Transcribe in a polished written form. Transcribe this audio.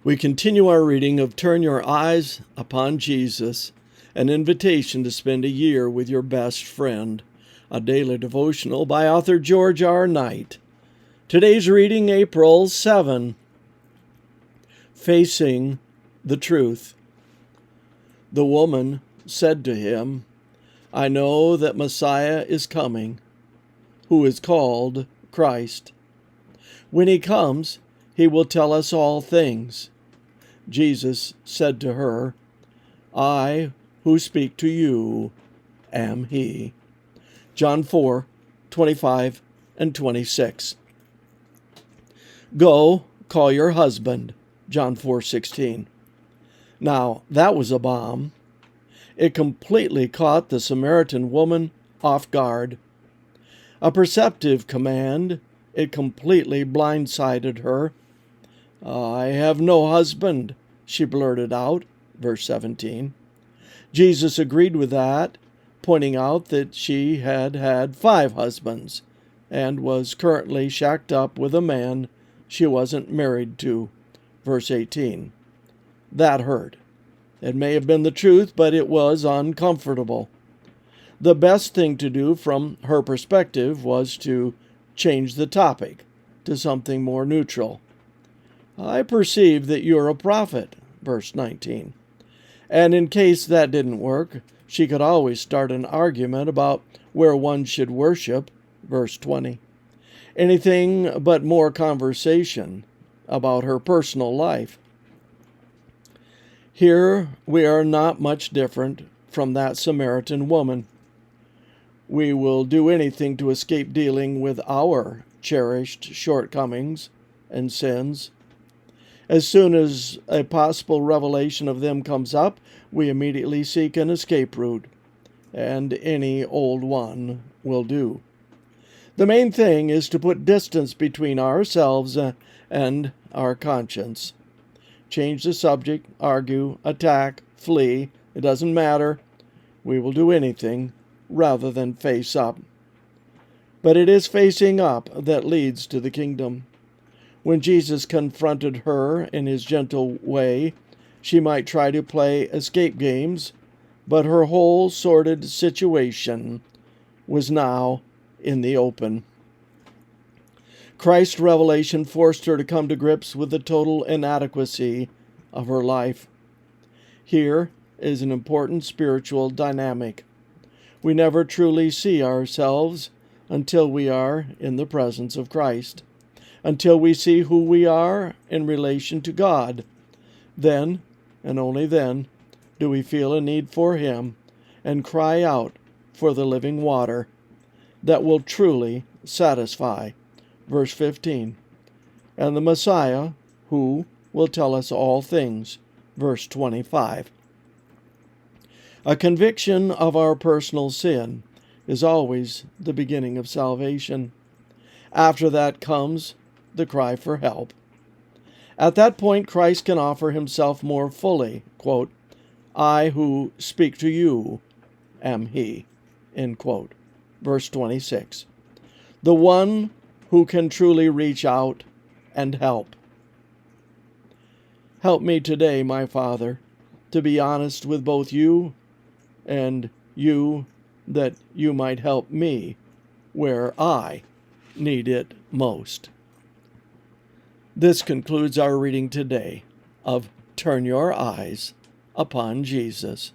We continue our reading of Turn Your Eyes Upon Jesus, an invitation to spend a year with your best friend, a daily devotional by author George R. Knight. Today's reading, April 7, Facing the Truth. The woman said to him, I know that Messiah is coming, who is called Christ. When he comes, he will tell us all things. Jesus said to her, I who speak to you am he. John 4:25 and 26. Go, call your husband. John 4:16. Now, that was a bomb. It completely caught the Samaritan woman off guard. A perceptive command, it completely blindsided her. I have no husband, she blurted out, verse 17. Jesus agreed with that, pointing out that she had had 5 husbands and was currently shacked up with a man she wasn't married to, verse 18. That hurt. It may have been the truth, but it was uncomfortable. The best thing to do from her perspective was to change the topic to something more neutral. I perceive that you're a prophet, verse 19. And in case that didn't work, she could always start an argument about where one should worship, verse 20. Anything but more conversation about her personal life. Here we are not much different from that Samaritan woman. We will do anything to escape dealing with our cherished shortcomings and sins. As soon as a possible revelation of them comes up, we immediately seek an escape route, and any old one will do. The main thing is to put distance between ourselves and our conscience. Change the subject, argue, attack, flee. It doesn't matter. We will do anything rather than face up. But it is facing up that leads to the kingdom. When Jesus confronted her in his gentle way, she might try to play escape games, but her whole sordid situation was now in the open. Christ's revelation forced her to come to grips with the total inadequacy of her life. Here is an important spiritual dynamic. We never truly see ourselves until we are in the presence of Christ, until we see who we are in relation to God. Then, and only then, do we feel a need for Him and cry out for the living water that will truly satisfy. Verse 15. And the Messiah, who will tell us all things. Verse 25. A conviction of our personal sin is always the beginning of salvation. After that comes the cry for help. At that point, Christ can offer himself more fully. Quote, I who speak to you am he. End quote. Verse 26. The one who can truly reach out and help. Help me today, my Father, to be honest with both you and you, that you might help me where I need it most. This concludes our reading today of Turn Your Eyes Upon Jesus.